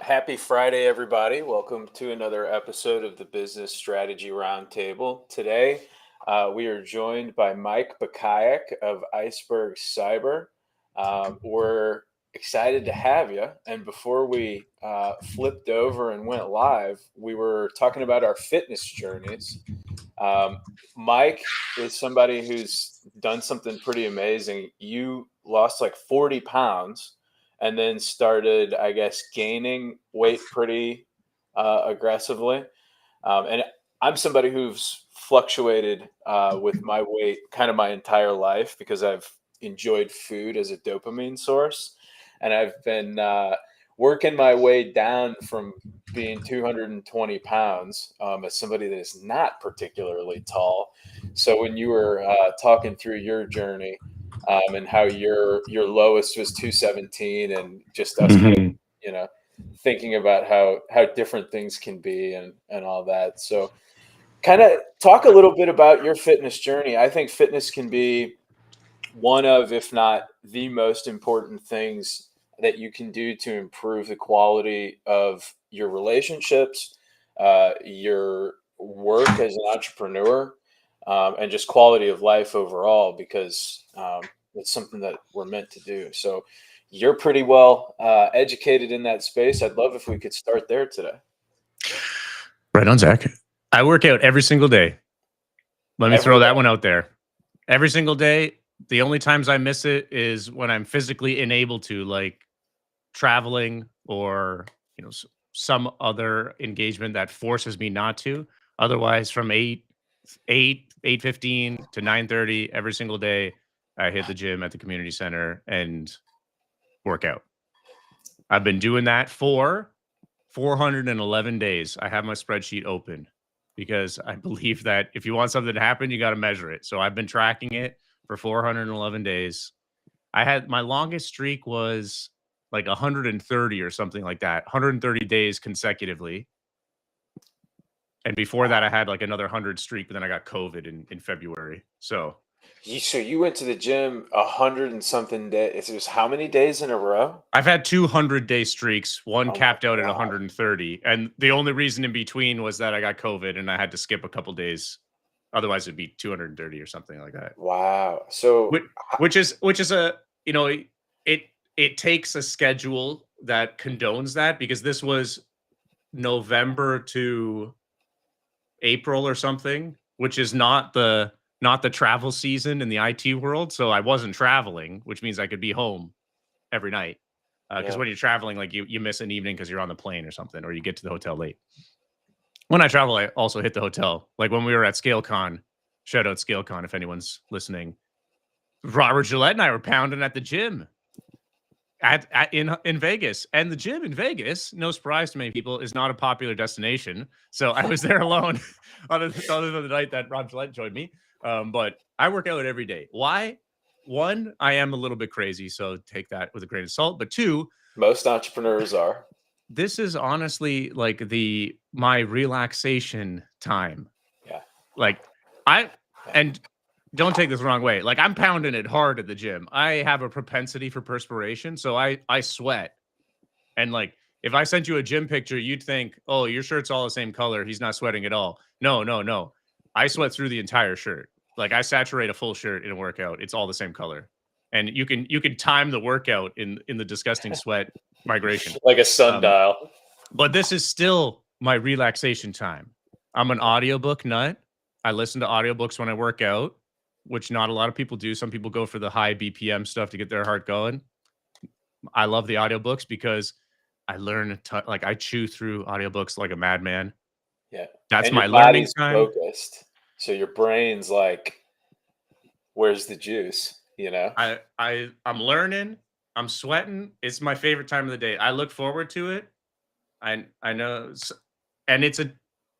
Happy Friday, everybody. Welcome to another episode of the Business Strategy Roundtable. Today, we are joined by Mike Bakaic of Iceberg Cyber. We're excited to have you. And before we flipped over and went live, we were talking about our fitness journeys. Mike is somebody who's done something pretty amazing. You lost like 40 pounds. And then started, I guess, gaining weight pretty aggressively. And I'm somebody who's fluctuated with my weight kind of my entire life because I've enjoyed food as a dopamine source. And I've been working my way down from being 220 pounds as somebody that is not particularly tall. So when you were talking through your journey, and how your lowest was 217, and just us, thinking about how different things can be and all that. So kind of talk a little bit about your fitness journey. I think fitness can be one of, if not the most important things that you can do to improve the quality of your relationships, your work as an entrepreneur, and just quality of life overall, because it's something that we're meant to do. So you're pretty well educated in that space. I'd love if we could start there today. Right on, Zach. I work out every single day. Let me throw that one out there. Every single day. The only times I miss it is when I'm physically unable to, like traveling or some other engagement that forces me not to. Otherwise, from 8:15 to 9:30 every single day, I hit the gym at the community center and work out. I've been doing that for 411 days. I have my spreadsheet open because I believe that if you want something to happen, you got to measure it. So I've been tracking it for 411 days. I had my longest streak was like 130 or something like that, 130 days consecutively. And before that, I had like another 100 streak, but then I got COVID in February. So you went to the gym 100 and something days. It was how many days in a row? I've had 200-day streaks. One capped out at 130. And the only reason in between was that I got COVID and I had to skip a couple days. Otherwise, it'd be 230 or something like that. Wow. So which is a, it takes a schedule that condones that, because this was November to April or something, which is not the travel season in the IT world. So I wasn't traveling, which means I could be home every night. Because when you're traveling, like you miss an evening because you're on the plane or something, or you get to the hotel late. When I travel, I also hit the hotel. Like when we were at ScaleCon, shout out ScaleCon if anyone's listening. Robert Gillette and I were pounding at the gym in Vegas. And the gym in Vegas, no surprise to many people, is not a popular destination. So I was there alone other than the night that Rob Gillette joined me. But I work out every day. Why? One, I am a little bit crazy, so take that with a grain of salt. But two, most entrepreneurs are. This is honestly like my relaxation time. Yeah. Like and don't take this the wrong way. Like I'm pounding it hard at the gym. I have a propensity for perspiration, so I sweat. And like if I sent you a gym picture, you'd think, "Oh, your shirt's all the same color. He's not sweating at all." No, no, no. I sweat through the entire shirt. Like I saturate a full shirt in a workout. It's all the same color. And you can time the workout in the disgusting sweat migration. Like a sundial. But this is still my relaxation time. I'm an audiobook nut. I listen to audiobooks when I work out, which not a lot of people do. Some people go for the high BPM stuff to get their heart going. I love the audiobooks because I learn like I chew through audiobooks like a madman. Yeah. That's and my your learning body's time. focused. So your brain's like, where's the juice? You know? I'm learning. I'm sweating. It's my favorite time of the day. I look forward to it. I know, and it's a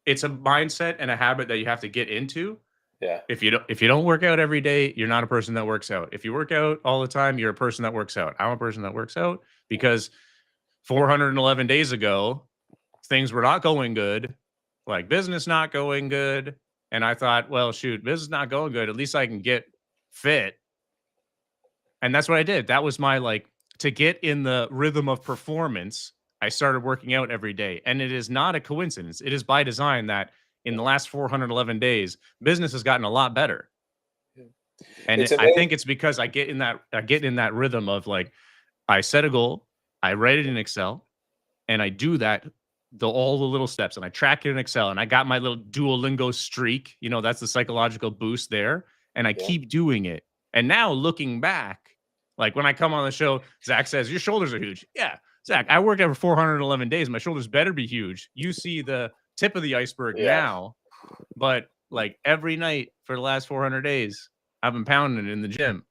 mindset and a habit that you have to get into. Yeah. If you don't work out every day, you're not a person that works out. If you work out all the time, you're a person that works out. I'm a person that works out because 411 days ago, things were not going good, like business not going good. And I thought, well, shoot, business not going good. At least I can get fit. And that's what I did. That was my to get in the rhythm of performance. I started working out every day. And it is not a coincidence. It is by design that in the last 411 days, business has gotten a lot better. And I think it's because I get in that rhythm of I set a goal, I write it in Excel, and I do that all the little steps, and I track it in Excel, and I got my little Duolingo streak. That's the psychological boost there, and I keep doing it. And now looking back, like when I come on the show, Zach says, "Your shoulders are huge." Yeah, Zach, I worked over 411 days. My shoulders better be huge. You see the tip of the iceberg now, but like every night for the last 400 days, I've been pounding it in the gym.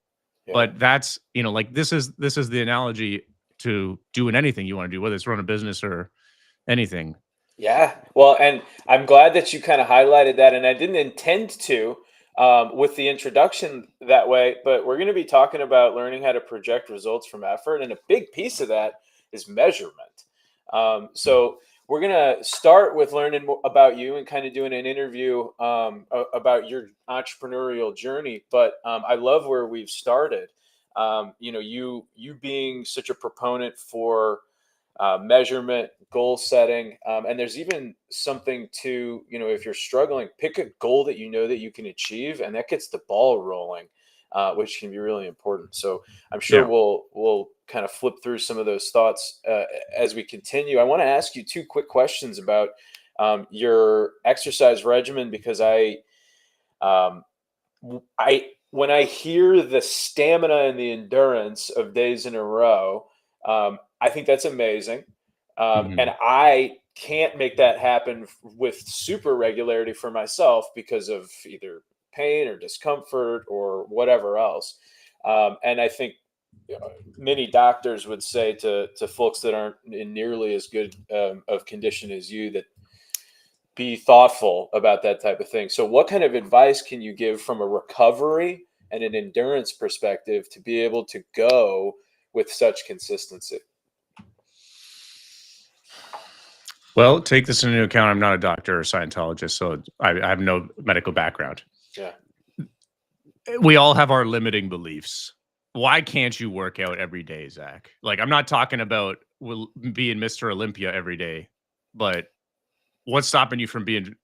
Yeah. But that's, this is the analogy to doing anything you want to do, whether it's run a business or anything. Yeah. Well, and I'm glad that you kind of highlighted that, and I didn't intend to with the introduction that way, but we're going to be talking about learning how to project results from effort, and a big piece of that is measurement. So we're going to start with learning more about you and kind of doing an interview about your entrepreneurial journey. But I love where we've started. You being such a proponent for measurement, goal setting, and there's even something to, if you're struggling, pick a goal that that you can achieve, and that gets the ball rolling, which can be really important. So I'm sure we'll kind of flip through some of those thoughts as we continue. I want to ask you two quick questions about your exercise regimen, because when I hear the stamina and the endurance of days in a row, I think that's amazing. And I can't make that happen with super regularity for myself because of either pain or discomfort or whatever else. And I think many doctors would say to folks that aren't in nearly as good of condition as you, that be thoughtful about that type of thing. So what kind of advice can you give from a recovery and an endurance perspective to be able to go with such consistency? Well, take this into account. I'm not a doctor or Scientologist, so I have no medical background. Yeah. We all have our limiting beliefs. Why can't you work out every day, Zach? Like, I'm not talking about being Mr. Olympia every day, but what's stopping you from being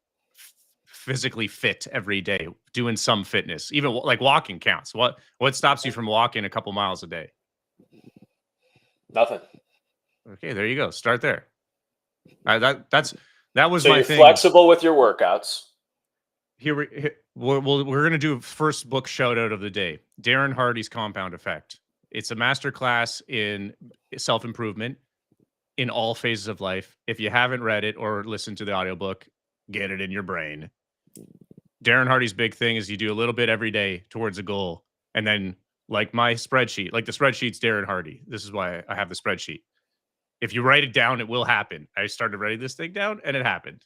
physically fit every day, doing some fitness? Even like walking counts. What stops you from walking a couple miles a day? Nothing. Okay, there you go. Start there. That was so my you're thing. Flexible with your workouts. We're going to do a first book shout out of the day. Darren Hardy's Compound Effect. It's a masterclass in self-improvement in all phases of life. If you haven't read it or listened to the audiobook, get it in your brain. Darren Hardy's big thing is you do a little bit every day towards a goal. And then like my spreadsheet, like the spreadsheet's Darren Hardy. This is why I have the spreadsheet. If you write it down, it will happen. I started writing this thing down and it happened.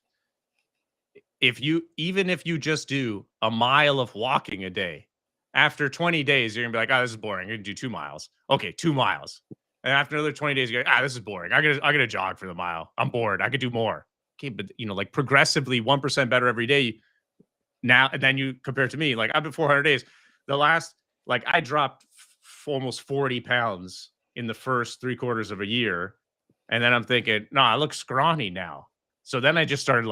Even if you just do a mile of walking a day, after 20 days, you're gonna be like, this is boring. I'm gonna do 2 miles. Okay, 2 miles. And after another 20 days, you're like, this is boring. I gotta jog for the mile. I'm bored. I could do more. Okay, but progressively 1% better every day. now, and then you compare it to me, like I've been 400 days. The last, like I dropped almost 40 pounds in the first 3/4 of a year. And then I'm thinking, no, I look scrawny now. So then I just started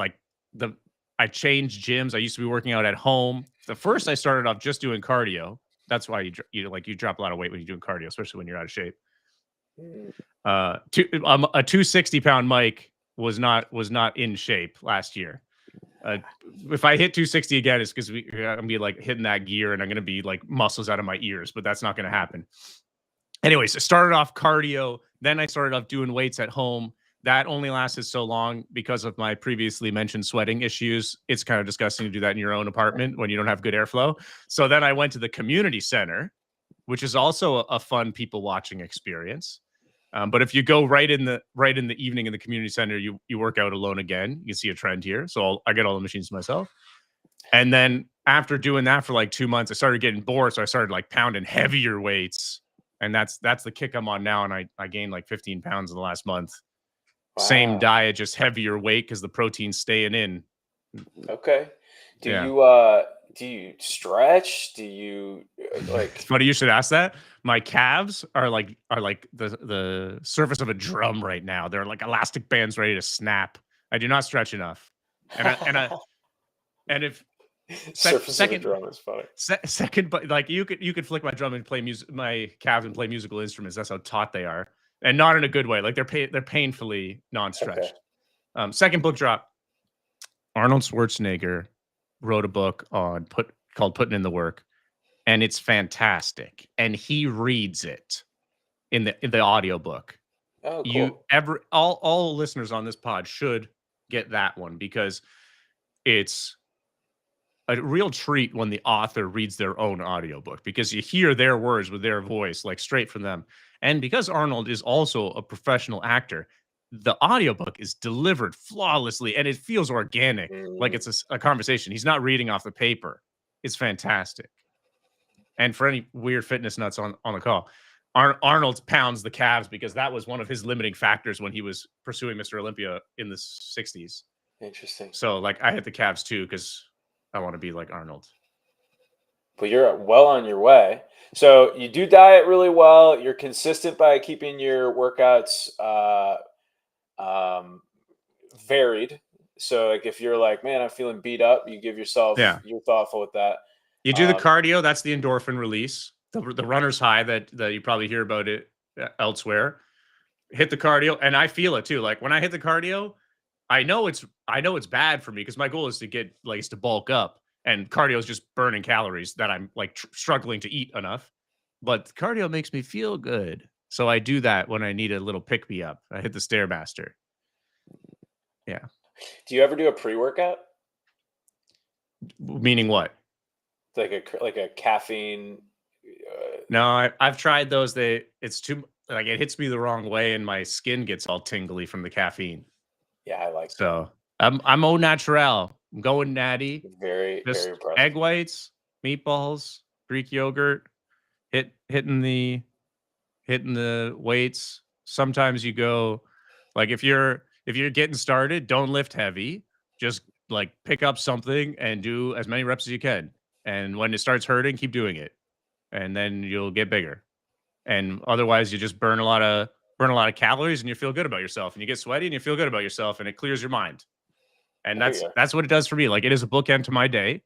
I changed gyms. I used to be working out at home. The first I started off just doing cardio. That's why you drop a lot of weight when you're doing cardio, especially when you're out of shape. A 260-pound Mike was not in shape last year. If I hit 260 again, it's because I'm gonna be like hitting that gear and I'm gonna be like muscles out of my ears, but that's not gonna happen. Anyways, I started off cardio, then I started off doing weights at home. That only lasted so long because of my previously mentioned sweating issues. It's kind of disgusting to do that in your own apartment when you don't have good airflow. So then I went to the community center, which is also a fun people watching experience. But if you go right in the evening in the community center, you work out alone again. You can see a trend here. So I get all the machines to myself. And then after doing that for like 2 months, I started getting bored. So I started like pounding heavier weights. And that's the kick I'm on now. And I gained like 15 pounds in the last month. Wow. Same diet, just heavier weight because the protein's staying in. Okay. Do you stretch? Do you like? It's funny you should ask that. My calves are like the surface of a drum right now. They're like elastic bands ready to snap. I do not stretch enough. And if surface of a drum is funny. Second, but like you could flick my drum and play my calves and play musical instruments. That's how taut they are, and not in a good way. Like they're painfully non-stretched. Okay. Second book drop. Arnold Schwarzenegger wrote a book called Putting in the Work, and it's fantastic. And he reads it in the audiobook. Oh, cool. All listeners on this pod should get that one because it's a real treat when the author reads their own audiobook because you hear their words with their voice, like straight from them. And because Arnold is also a professional actor, the audiobook is delivered flawlessly and it feels organic, like it's a conversation. He's not reading off the paper. It's fantastic. And for any weird fitness nuts on the call, Arnold pounds the calves because that was one of his limiting factors when he was pursuing Mr. Olympia in the 60s. Interesting. So like I hit the calves too because I want to be like Arnold. But you're well on your way. So you do diet really well. You're consistent by keeping your workouts varied. So like if you're like, man, I'm feeling beat up, you give yourself, you're thoughtful with that. You do the cardio, that's the endorphin release, the runner's high that you probably hear about it elsewhere. Hit the cardio, and I feel it too. Like when I hit the cardio, I know it's bad for me because my goal is to bulk up, and cardio is just burning calories that I'm like struggling to eat enough. But cardio makes me feel good, so I do that when I need a little pick me up. I hit the Stairmaster. Yeah. Do you ever do a pre-workout? Meaning what? Like a caffeine. No, I've tried those. It's too like it hits me the wrong way, and my skin gets all tingly from the caffeine. Yeah, I like. So I'm au naturel. I'm going natty. Very impressive. Egg whites, meatballs, Greek yogurt. Hitting the weights. Sometimes you go like if you're getting started, don't lift heavy. Just like pick up something and do as many reps as you can. And when it starts hurting, keep doing it, and then you'll get bigger. And otherwise, you just burn a lot of calories, and you feel good about yourself. And you get sweaty, and you feel good about yourself, and it clears your mind. And that's what it does for me. Like it is a bookend to my day.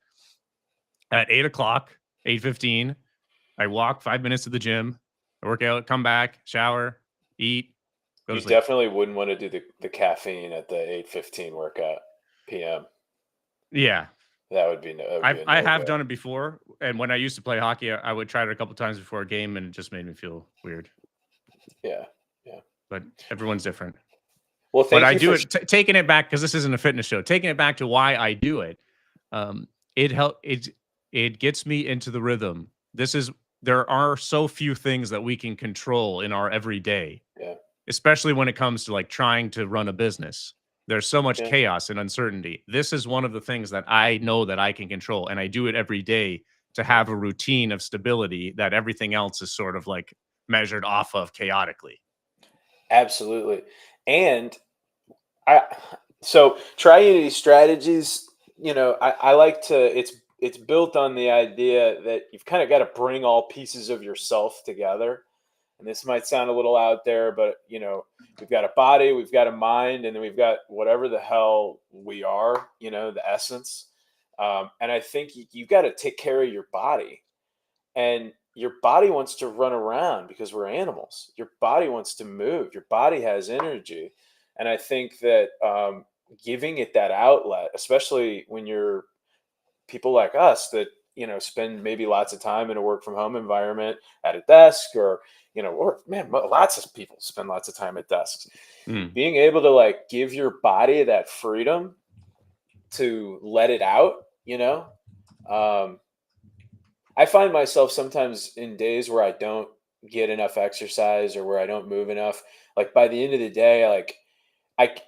At 8 o'clock, 8:15, I walk 5 minutes to the gym, I work out, come back, shower, eat. You definitely wouldn't want to do the caffeine at the 8:15 workout PM. Yeah. That would be I have done it before, and when I used to play hockey, I would try it a couple times before a game, and it just made me feel weird. Yeah. But everyone's different. Well, but I do it taking it back because this isn't a fitness show. Taking it back to why I do it, it gets me into the rhythm. There are so few things that we can control in our everyday, especially when it comes to like trying to run a business. There's so much chaos and uncertainty. This is one of the things that I know that I can control, and I do it every day to have a routine of stability that everything else is sort of like measured off of chaotically. Absolutely. And so Tri-Unity Strategies, I like to, it's built on the idea that you've kind of got to bring all pieces of yourself together. And this might sound a little out there, but we've got a body, we've got a mind, and then we've got whatever the hell we are, the essence. And I think you've got to take care of your body. And your body wants to run around because we're animals. Your body wants to move. Your body has energy. And I think that giving it that outlet, especially when you're people like us that spend maybe lots of time in a work from home environment at a desk, or man, lots of people spend lots of time at desks. Being able to like give your body that freedom to let it out, I find myself sometimes in days where I don't get enough exercise or where I don't move enough. Like by the end of the day,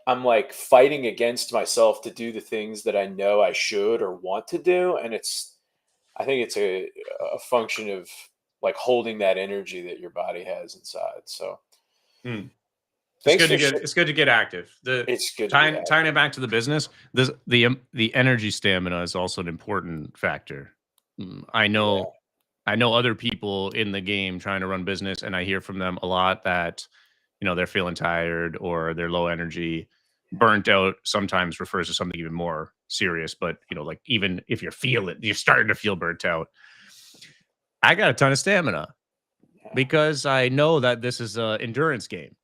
I'm like fighting against myself to do the things that I know I should or want to do. And I think it's a function of like holding that energy that your body has inside. So it's good to get active. It's good tying it back to the business. The energy stamina is also an important factor. I know other people in the game trying to run business, and I hear from them a lot that they're feeling tired or they're low energy. Burnt out sometimes refers to something even more serious, but like even if you're starting to feel burnt out. I got a ton of stamina because I know that this is an endurance game.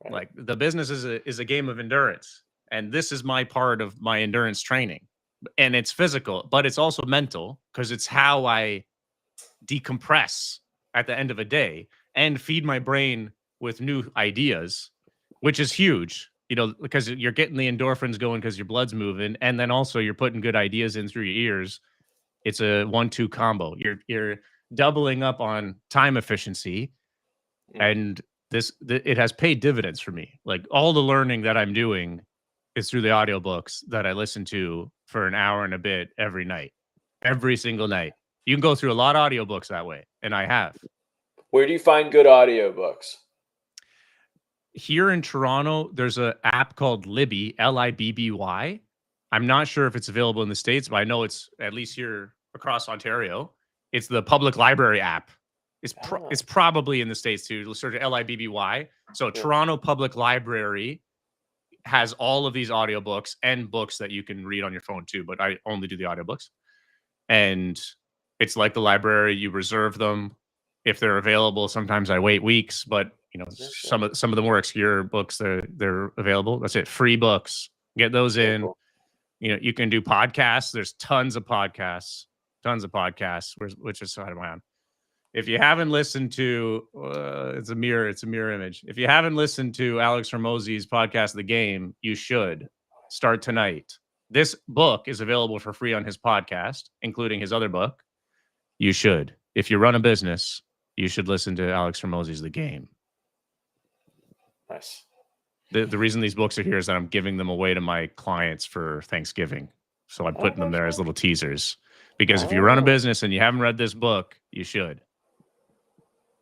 Right. Like the business is a game of endurance, and this is my part of my endurance training. And it's physical, but it's also mental because it's how I decompress at the end of a day and feed my brain with new ideas, which is huge, because you're getting the endorphins going because your blood's moving. And then also you're putting good ideas in through your ears. It's a 1-2 combo. You're doubling up on time efficiency. And it has paid dividends for me. Like all the learning that I'm doing is through the audiobooks that I listen to for an hour and a bit every night, every single night. You can go through a lot of audiobooks that way, and I have. Where do you find good audiobooks? Here in Toronto, there's an app called Libby, Libby. I'm not sure if it's available in the States, but I know it's at least here across Ontario. It's the public library app. It's probably in the States too. Search Libby. So Toronto Public Library has all of these audiobooks and books that you can read on your phone too, but I only do the audiobooks. And it's like the library, you reserve them if they're available. Sometimes I wait weeks, but some of the more obscure books they're available. That's it. Free books. Get those in. Cool. You can do podcasts. There's tons of podcasts, which is side of my own. If you haven't listened to, it's a mirror image. If you haven't listened to Alex Hormozi's podcast, The Game, you should start tonight. This book is available for free on his podcast, including his other book. You should. If you run a business, you should listen to Alex Hormozi's The Game. Nice. The reason these books are here is that I'm giving them away to my clients for Thanksgiving. So I'm putting them there as little teasers. Because if you run a business and you haven't read this book, you should.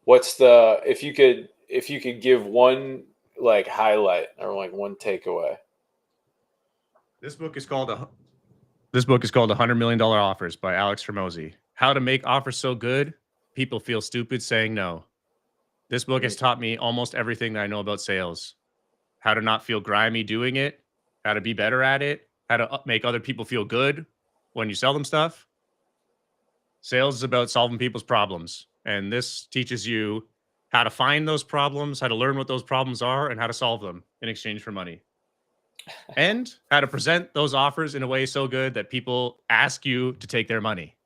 If you could give one like highlight or like one takeaway? This book is called $100 Million Offers by Alex Hormozi. How to make offers so good, people feel stupid saying no. This book has taught me almost everything that I know about sales. How to not feel grimy doing it, how to be better at it, how to make other people feel good when you sell them stuff. Sales is about solving people's problems. And this teaches you how to find those problems, how to learn what those problems are, and how to solve them in exchange for money. And how to present those offers in a way so good that people ask you to take their money.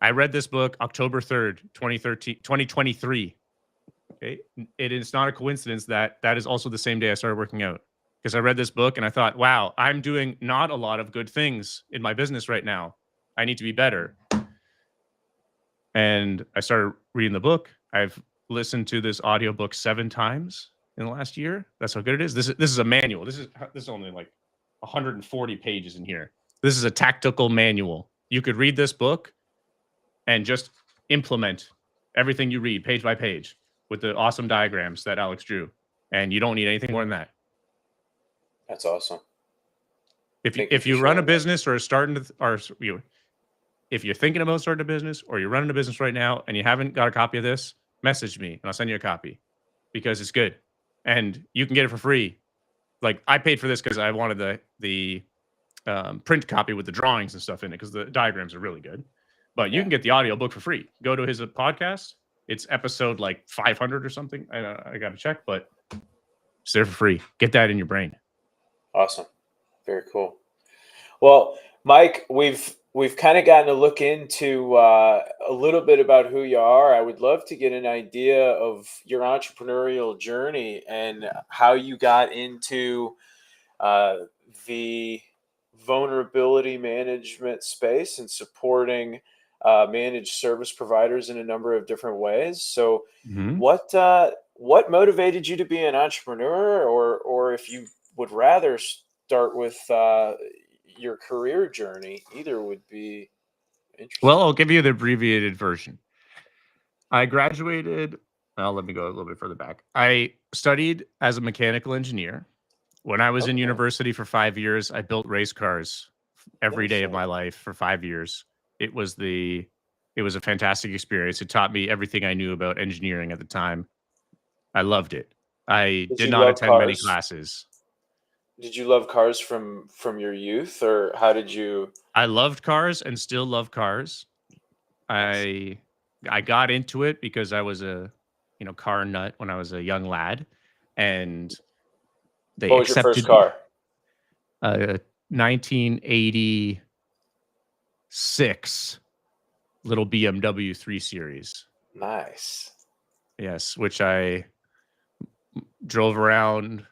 I read this book October 3rd, 2023. Okay. It is not a coincidence that is also the same day I started working out. Because I read this book and I thought, wow, I'm doing not a lot of good things in my business right now. I need to be better. And I started reading the book. I've listened to this audiobook 7 times in the last year. That's how good it is. This is a manual. This is only like 140 pages in here. This is a tactical manual. You could read this book and just implement everything you read page by page with the awesome diagrams that Alex drew. And you don't need anything more than that. That's awesome. Thank you If for you run a sharing that. business or if you're thinking about starting a business or you're running a business right now and you haven't got a copy of this, message me and I'll send you a copy because it's good and you can get it for free. Like I paid for this because I wanted the print copy with the drawings and stuff in it because the diagrams are really good. But you Yeah. can get the audiobook for free. Go to his podcast. It's episode like 500 or something. I got to check, but it's there for free. Get that in your brain. Awesome. Very cool. Well, Mike, we've kind of gotten to look into a little bit about who you are. I would love to get an idea of your entrepreneurial journey and how you got into uh, the vulnerability management space and supporting managed service providers in a number of different ways. So, Mm-hmm. what motivated you to be an entrepreneur, or if you would rather start with your career journey, either would be Well, interesting. I'll give you the abbreviated version. I graduated. Well, let me go a little bit further back. I studied as a mechanical engineer. When I was in Okay, university for 5 years, I built race cars every day of awesome. my life for 5 years. It was it was a fantastic experience. It taught me everything I knew about engineering at the time. I loved it. I Did did you not love attend many cars? classes. Did you love cars from your youth, or how did you? I loved cars and still love cars. Nice. I I got into it because I was a car nut when I was a young lad, and they What was your first accepted car? a 1986 little BMW 3 Series. Nice. Yes, which I drove around,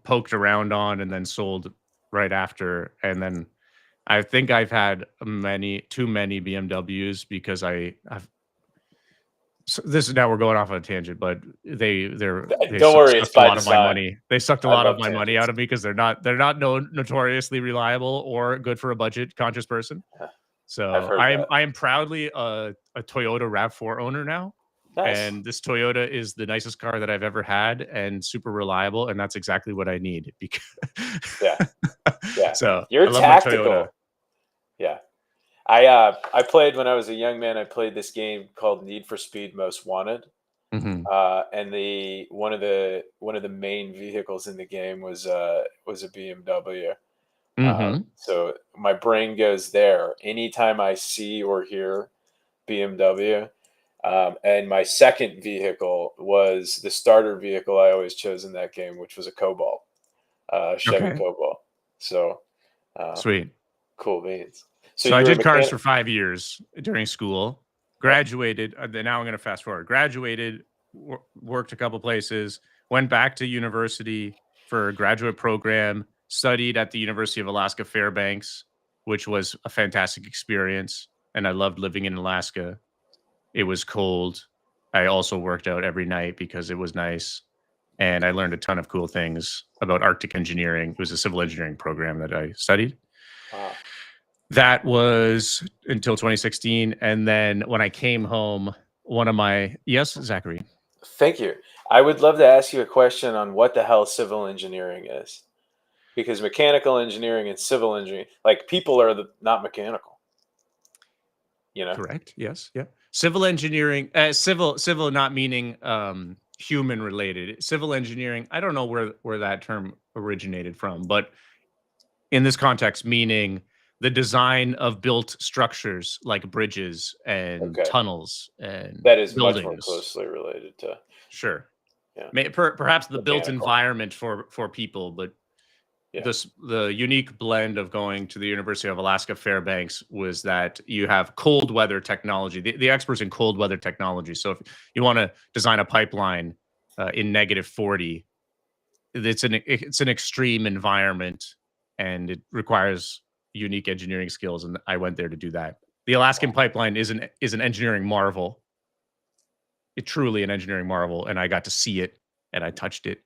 poked around on, and then sold right after. And then I think I've had too many BMWs because I've. So this is now we're going off on a tangent, but they Don't worry, it's sucked a by lot of my design. money. They sucked a I lot of love my money tangents. out of me because they're not notoriously reliable or good for a budget conscious person. Yeah, I've So heard that. I am proudly a Toyota RAV4 owner now, Nice. and this Toyota is the nicest car that I've ever had and super reliable, and that's exactly what I need because Yeah, yeah. so You're I love my Toyota. tactical. Yeah. I played when I was a young man. I played this game called Need for Speed Most Wanted, Hmm. and the one of the main vehicles in the game was a BMW. Hmm. So my brain goes there anytime I see or hear BMW. And my second vehicle was the starter vehicle I always chose in that game, which was a Cobalt, Chevy Okay, Cobalt. So uh, sweet. cool beans. So So I you were a did cars mechanic. for 5 years during school. Yep. Graduated. Then now I'm going to fast forward. Graduated, worked a couple places, went back to university for a graduate program. Studied at the University of Alaska Fairbanks, which was a fantastic experience, and I loved living in Alaska. It was cold. I also worked out every night because it was nice, and I learned a ton of cool things about Arctic engineering. It was a civil engineering program that I studied. Wow. That was until 2016. And then when I came home, yes, Zachary. Thank you. I would love to ask you a question on what the hell civil engineering is, because mechanical engineering and civil engineering, like people are not mechanical, you know? Correct. Yes. Yeah. Civil engineering, civil, not meaning human related. Civil engineering. I don't know where that term originated from, but in this context, meaning the design of built structures like bridges and Okay. tunnels and That is much more buildings. closely related to, Sure. yeah, Perhaps the built mechanical. environment for people, but Yeah. the unique blend of going to the University of Alaska Fairbanks was that you have cold weather technology, the experts in cold weather technology. So if you want to design a pipeline in -40, it's an extreme environment and it requires unique engineering skills. And I went there to do that. The Alaskan pipeline is an engineering marvel. It's truly an engineering marvel, and I got to see it and I touched it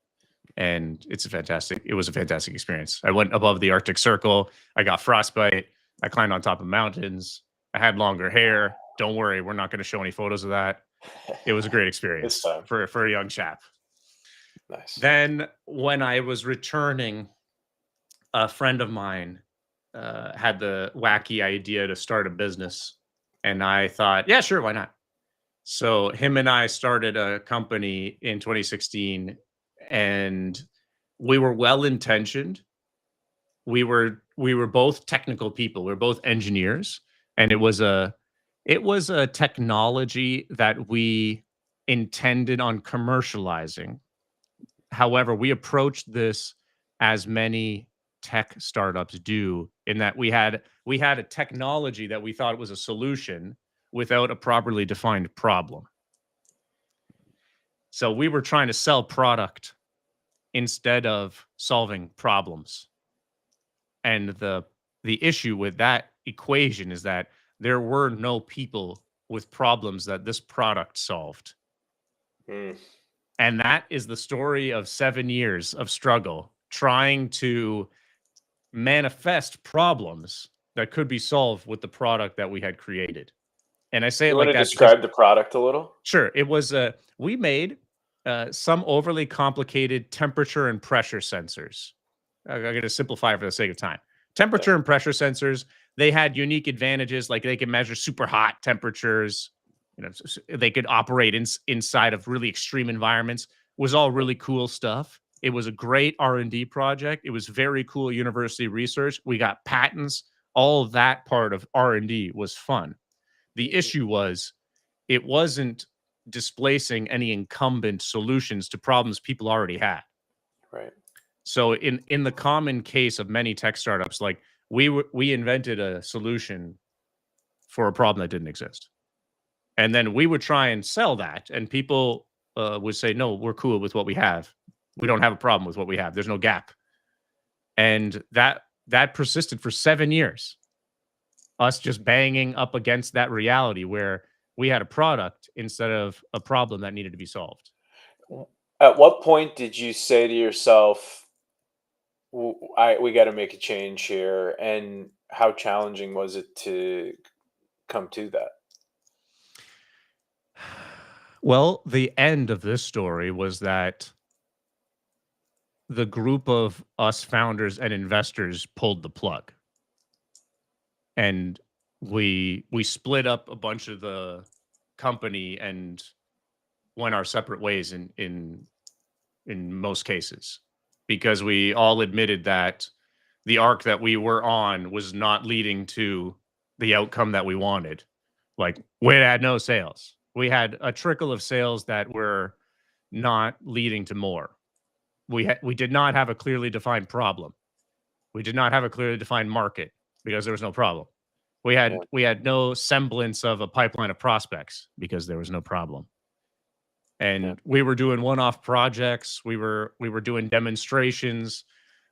and it was a fantastic experience. I went above the Arctic Circle. I got frostbite. I climbed on top of mountains. I had longer hair. Don't worry, we're not going to show any photos of that. It was a great This experience time. for a young chap. Nice. Then when I was returning a friend of mine had the wacky idea to start a business, and I thought, yeah, sure, why not? So him and I started a company in 2016, and we were well intentioned. We were both technical people. We were both engineers, and it was a technology that we intended on commercializing. However, we approached this as many tech startups do, in that we had a technology that we thought was a solution without a properly defined problem. So we were trying to sell product instead of solving problems. And the issue with that equation is that there were no people with problems that this product solved. Mm, And that is the story of 7 years of struggle trying to manifest problems that could be solved with the product that we had created. And I say it you want like to that because describe the product a little? sure, it was we made some overly complicated temperature and pressure sensors. I'm going to simplify for the sake of time. Yeah. Temperature and pressure sensors, they had unique advantages, like they could measure super hot temperatures. They could operate inside of really extreme environments. Was all really cool stuff. It was a great R&D project. It was very cool university research. We got patents. All of that part of R&D was fun. The issue was it wasn't displacing any incumbent solutions to problems people already had. Right. So in the common case of many tech startups, like we invented a solution for a problem that didn't exist, and then we would try and sell that, and people would say, "No, we're cool with what we have. We don't have a problem with what we have. There's no gap." And that persisted for 7 years. Us just banging up against that reality where we had a product instead of a problem that needed to be solved. At what point did you say to yourself, we got to make a change here? And how challenging was it to come to that? Well, the end of this story was that the group of us founders and investors pulled the plug, and we split up a bunch of the company and went our separate ways in most cases, because we all admitted that the arc that we were on was not leading to the outcome that we wanted. Like, we had no sales. We had a trickle of sales that were not leading to more. We did not have a clearly defined problem. We did not have a clearly defined market because there was no problem. We Yeah. had we had no semblance of a pipeline of prospects because there was no problem. Yeah. And we were doing one-off projects. We were doing demonstrations,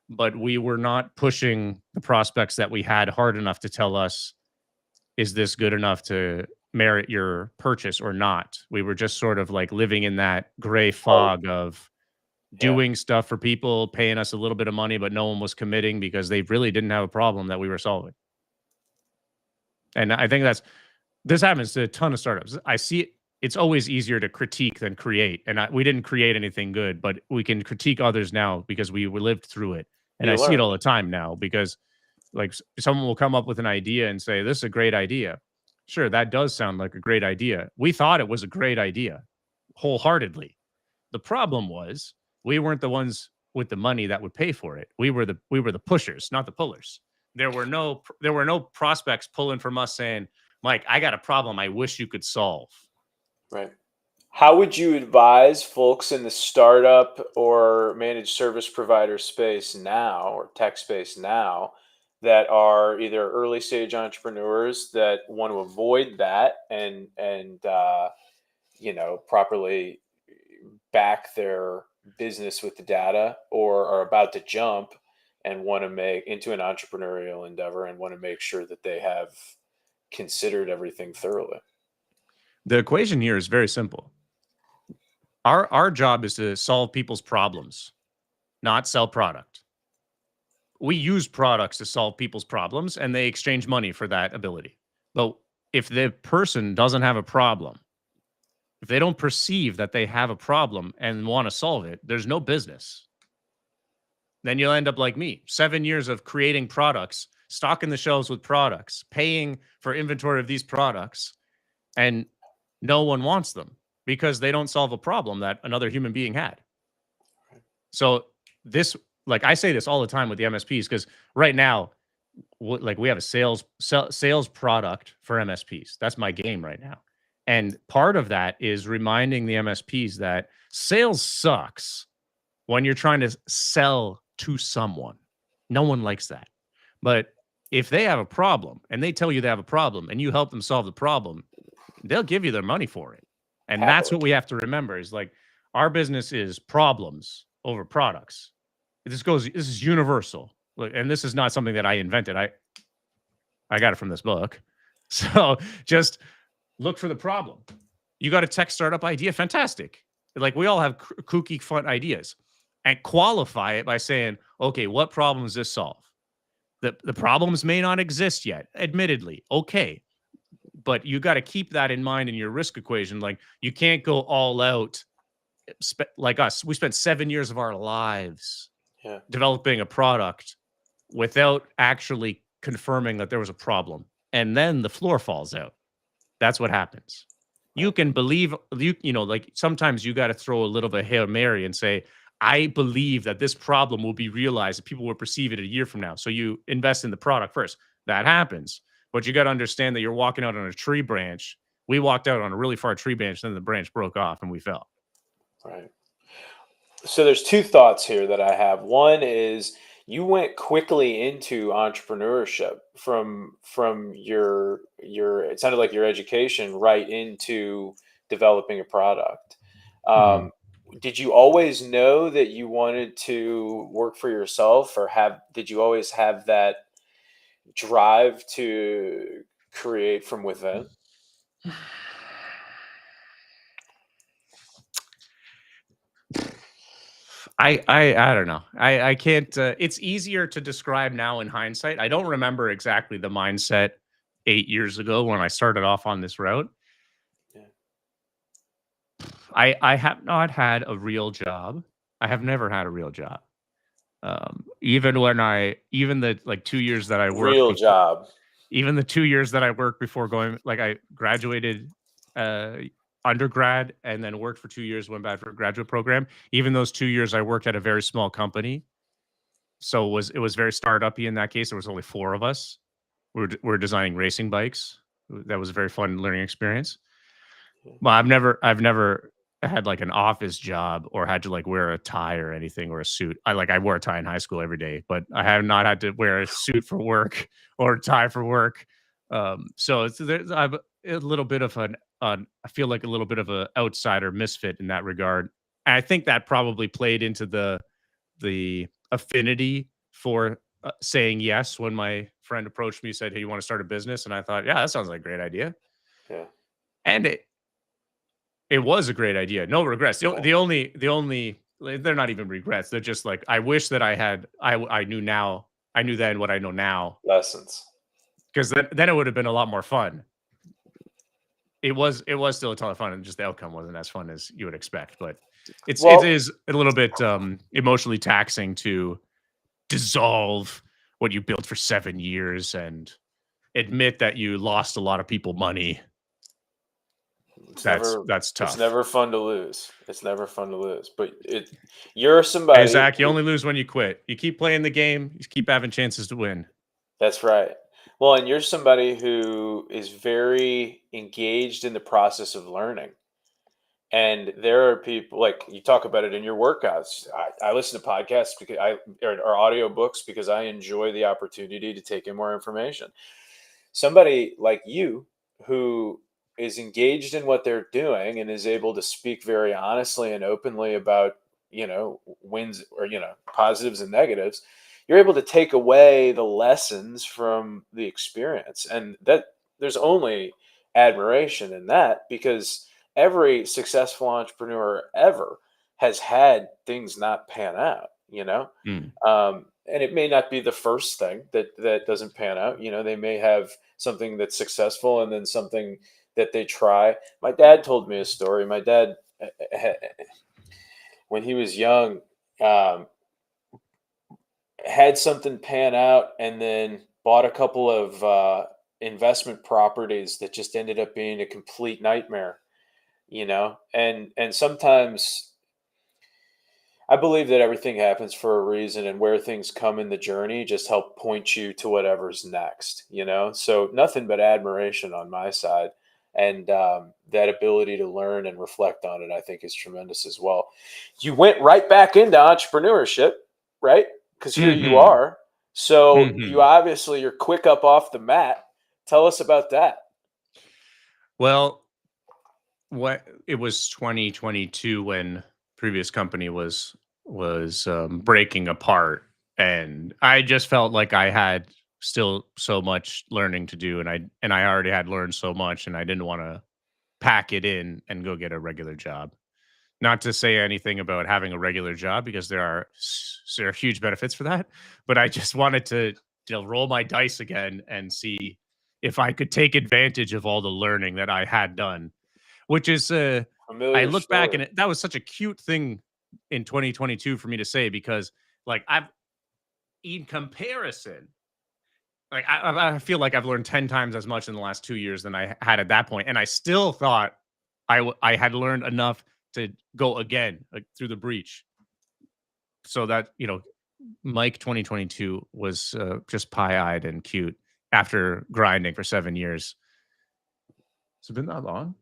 but we were not pushing the prospects that we had hard enough to tell us, is this good enough to merit your purchase or not? We were just sort of like living in that gray Oh, fog of yeah. doing stuff for people, paying us a little bit of money, but no one was committing because they really didn't have a problem that we were solving. And I think this happens to a ton of startups. I see it. It's always easier to critique than create. And we didn't create anything good, but we can critique others now because we lived through it. And I You see it learn. all the time now because, like, someone will come up with an idea and say, "This is a great idea." Sure, that does sound like a great idea. We thought it was a great idea wholeheartedly. The problem was we weren't the ones with the money that would pay for it. We were the pushers, not the pullers. There were no prospects pulling from us saying, "Mike, I got a problem I wish you could solve." Right. How would you advise folks in the startup or managed service provider space now, or tech space now, that are either early stage entrepreneurs that want to avoid that and properly back their business with the data, or are about to jump and want to make into an entrepreneurial endeavor and want to make sure that they have considered everything thoroughly? The equation here is very simple. Our job is to solve people's problems, not sell product. We use products to solve people's problems and they exchange money for that ability. But if the person doesn't have a problem, if they don't perceive that they have a problem and want to solve it, there's no business. Then you'll end up like me, 7 years of creating products, stocking the shelves with products, paying for inventory of these products, and no one wants them because they don't solve a problem that another human being had. So this, like I say this all the time with the MSPs, because right now, like we have a sales product for MSPs. That's my game right now. And part of that is reminding the MSPs that sales sucks when you're trying to sell to someone. No one likes that. But if they have a problem and they tell you they have a problem and you help them solve the problem, they'll give you their money for it. And that's what we have to remember is like our business is problems over products. This is universal. And this is not something that I invented. I got it from this book. So just look for the problem. You got a tech startup idea? Fantastic. Like we all have kooky, fun ideas, and qualify it by saying, okay, what problem does this solve? The problems may not exist yet, admittedly. Okay. But you got to keep that in mind in your risk equation. Like you can't go all out like us. We spent 7 years of our lives developing a product without actually confirming that there was a problem. And then the floor falls out. That's what happens. You can believe, you know, like sometimes you got to throw a little bit of Hail Mary and say, I believe that this problem will be realized. People will perceive it a year from now. So you invest in the product first. That happens. But you got to understand that you're walking out on a tree branch. We walked out on a really far tree branch, then the branch broke off and we fell. Right. So there's two thoughts here that I have. One is you went quickly into entrepreneurship from your it sounded like your education right into developing a product. Did you always know that you wanted to work for yourself, or did you always have that drive to create from within? I don't know. I can't. It's easier to describe now in hindsight. I don't remember exactly the mindset 8 years ago when I started off on this route. Yeah. I have not had a real job. I have never had a real job. Even the like 2 years that I worked Real job. even the 2 years that I worked before going, like I graduated undergrad and then worked for 2 years, went back for a graduate program. Even those 2 years I worked at a very small company. So it was very startup-y in that case. There was only 4 of us. We're designing racing bikes. That was a very fun learning experience. Well, I've never had like an office job or had to like wear a tie or anything or a suit. I wore a tie in high school every day, but I have not had to wear a suit for work or a tie for work. So I'm a little bit of I feel like a little bit of a outsider misfit in that regard. And I think that probably played into the affinity for saying yes when my friend approached me, said, "Hey, you want to start a business?" And I thought, yeah, that sounds like a great idea. Yeah. And it was a great idea. No regrets. The only they're not even regrets. They're just like, I wish that I knew then what I know now. Lessons. Because then it would have been a lot more fun. It was still a ton of fun, and just the outcome wasn't as fun as you would expect. But it is a little bit emotionally taxing to dissolve what you built for 7 years and admit that you lost a lot of people money. That's tough. It's never fun to lose. It's never fun to lose. But you're somebody. Hey, Zach, you only lose when you quit. You keep playing the game. You keep having chances to win. That's right. Well, and you're somebody who is very engaged in the process of learning. And there are people, like you talk about it in your workouts. I listen to podcasts or audio books because I enjoy the opportunity to take in more information. Somebody like you who is engaged in what they're doing and is able to speak very honestly and openly about, wins or, positives and negatives, you're able to take away the lessons from the experience. And that there's only admiration in that, because every successful entrepreneur ever has had things not pan out, and it may not be the first thing that doesn't pan out. They may have something that's successful and then something that they try. My dad told me a story. My dad, when he was young, had something pan out and then bought a couple of investment properties that just ended up being a complete nightmare, and sometimes I believe that everything happens for a reason, and where things come in the journey just help point you to whatever's next. So nothing but admiration on my side. And that ability to learn and reflect on it, I think, is tremendous as well. You went right back into entrepreneurship, right? Because here you Mm-hmm. are. So you Mm-hmm. obviously you're quick up off the mat. Tell us about that. Well, what it was 2022 when previous company was breaking apart, and I just felt like I had still so much learning to do, and I already had learned so much, and I didn't want to pack it in and go get a regular job. Not to say anything about having a regular job, because there are huge benefits for that, but I just wanted to roll my dice again and see if I could take advantage of all the learning that I had done, which is I Familiar look back, story. and that was such a cute thing in 2022 for me to say, because like I've in comparison, like I feel like I've learned 10 times as much in the last 2 years than I had at that point, and I still thought I had learned enough to go again, like, through the breach. So that, Mike 2022 was just pie-eyed and cute after grinding for 7 years. Has it been that long?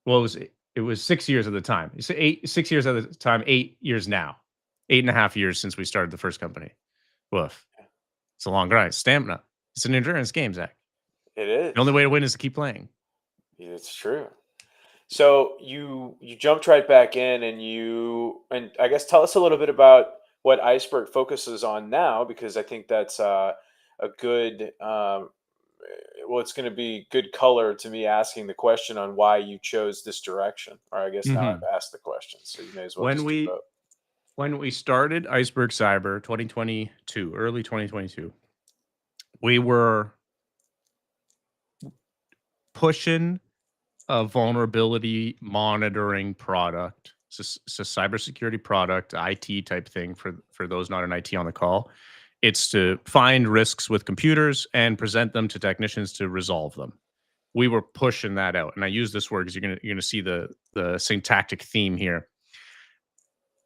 Well, it was 6 years at the time. You say 6 years at the time, 8 years now. 8.5 years since we started the first company. Woof. It's a long grind. Stamina. It's an endurance game, Zach. It The only is. way to win is to keep playing. It's true. So you jumped right back in, and I guess tell us a little bit about what Iceberg focuses on now, because I think that's a good well, it's going to be good color to me asking the question on why you chose this direction. Or I guess now Mhm. I've asked the question, so you may as well When just do we both. when we started Iceberg Cyber 2022, early 2022, we were pushing a vulnerability monitoring product. It's a cybersecurity product, IT type thing for those not in IT on the call. It's to find risks with computers and present them to technicians to resolve them. We were pushing that out, and I use this word because you're gonna see the syntactic theme here.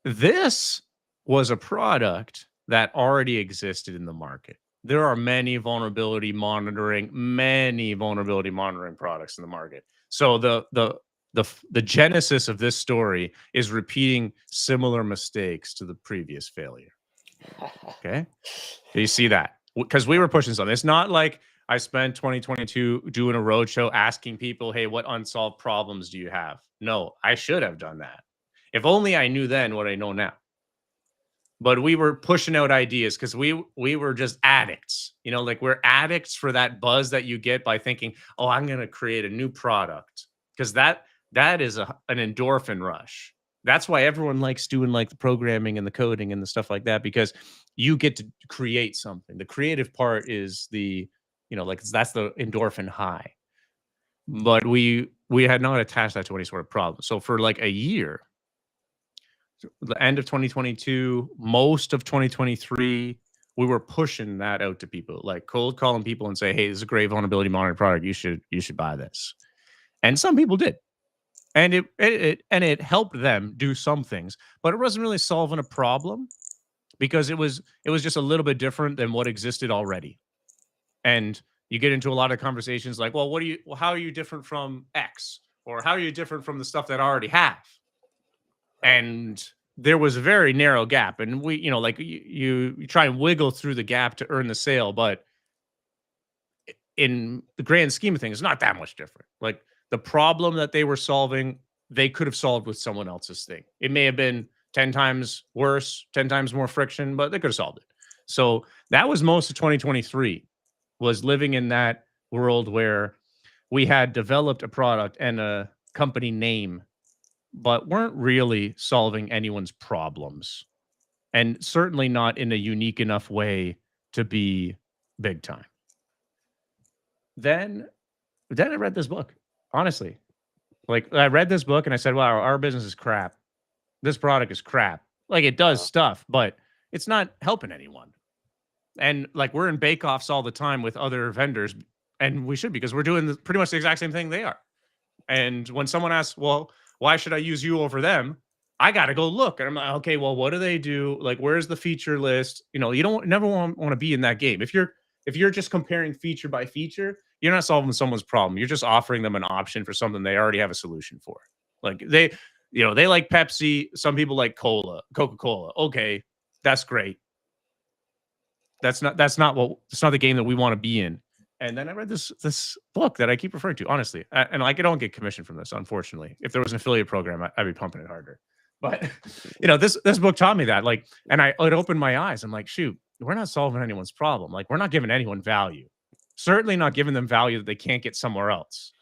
This was a product that already existed in the market. There are many vulnerability monitoring products in the market. So the genesis of this story is repeating similar mistakes to the previous failure. Okay, do you see that? Because we were pushing something. It's not like I spent 2022 doing a roadshow asking people, "Hey, what unsolved problems do you have?" No, I should have done that. If only I knew then what I know now. But we were pushing out ideas because we were just addicts. Like, we're addicts for that buzz that you get by thinking, "Oh, I'm going to create a new product," because that is an endorphin rush. That's why everyone likes doing, like, the programming and the coding and the stuff like that, because you get to create something. The creative part is like, that's the endorphin high. But we had not attached that to any sort of problem. So for like a year, the end of 2022, most of 2023, we were pushing that out to people, like cold calling people and say, "Hey, this is a great vulnerability monitoring product. You should buy this." And some people did. And it helped them do some things, but it wasn't really solving a problem, because it was just a little bit different than what existed already. And you get into a lot of conversations like, "Well, how are you different from X? Or how are you different from the stuff that I already have?" Right. And there was a very narrow gap, and we like, you try and wiggle through the gap to earn the sale, but in the grand scheme of things, it's not that much different. Like, the problem that they were solving, they could have solved with someone else's thing. It may have been 10 times worse, 10 times more friction, but they could have solved it. So that was most of 2023, was living in that world where we had developed a product and a company name, but weren't really solving anyone's problems, and certainly not in a unique enough way to be big time. Then then I read this book. Honestly, like, I read this book and I said, "Wow, our business is crap. This product is crap." Like, it does Uh, stuff, but it's not helping anyone. And like we're in bake-offs all the time with other vendors, and we should, because we're doing pretty much the exact same thing they are. And when someone asks, well, why should I use you over them? I got to go look. And I'm like, okay, well, what do they do? Like, where's the feature list? You know, you don't never want to be in that game. If you're just comparing feature by feature, you're not solving someone's problem. You're just offering them an option for something they already have a solution for. Like they like Pepsi. Some people like Coca-Cola. Okay, that's great. That's not the game that we want to be in. And then I read this book that I keep referring to, honestly, and like I don't get commission from this, unfortunately. If there was an affiliate program, I'd be pumping it harder. But this book taught me that, like, and it opened my eyes. I'm like, shoot, we're not solving anyone's problem. Like, we're not giving anyone value. Certainly not giving them value that they can't get somewhere else.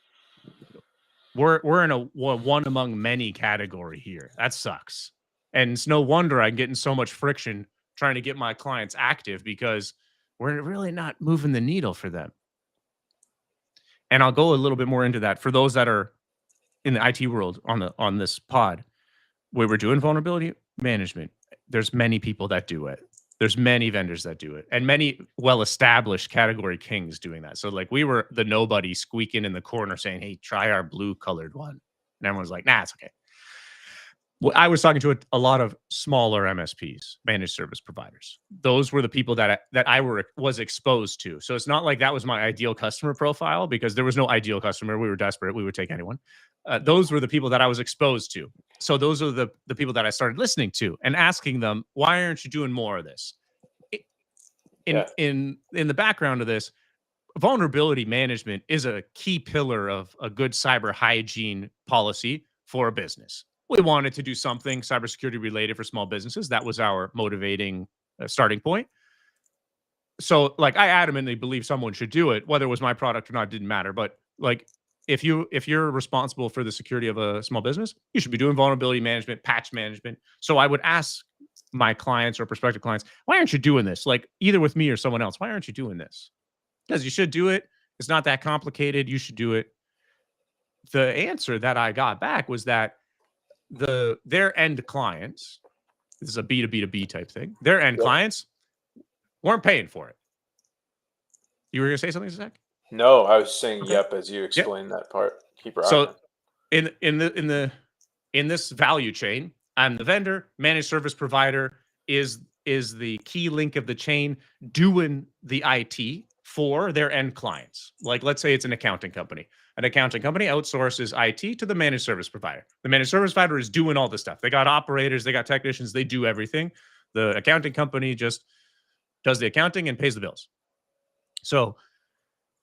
We're in a one among many category here. That sucks, and it's no wonder I'm getting so much friction trying to get my clients active, because we're really not moving the needle for them. And I'll go a little bit more into that for those that are in the IT world on this pod, where we're doing vulnerability management. There's many people that do it. There's many vendors that do it, and many well-established category kings doing that. So like we were the nobody squeaking in the corner saying, hey, try our blue colored one. And everyone's like, nah, it's okay. Well, I was talking to a lot of smaller MSPs, managed service providers. Those were the people that I was exposed to. So it's not like that was my ideal customer profile, because there was no ideal customer. We were desperate. We would take anyone. Those were the people that I was exposed to. So those are the people that I started listening to and asking them, why aren't you doing more of this? In the background of this, vulnerability management is a key pillar of a good cyber hygiene policy for a business. We wanted to do something cybersecurity related for small businesses. That was our motivating starting point. So like I adamantly believe someone should do it, whether it was my product or not, didn't matter. But like if you're responsible for the security of a small business, you should be doing vulnerability management, patch management. So I would ask my clients or prospective clients, why aren't you doing this? Like either with me or someone else, why aren't you doing this? Because you should do it. It's not that complicated. You should do it. The answer that I got back was that their end clients, this is a B2B2B type thing, their end clients weren't paying for it. You were going to say something, Zach? No, I was saying yep as you explained that part. Keep rocking. So in this value chain, I'm the vendor, managed service provider is the key link of the chain doing the IT for their end clients. Like let's say it's an accounting company. An accounting company outsources IT to the managed service provider. The managed service provider is doing all this stuff. They got operators, they got technicians, they do everything. The accounting company just does the accounting and pays the bills. So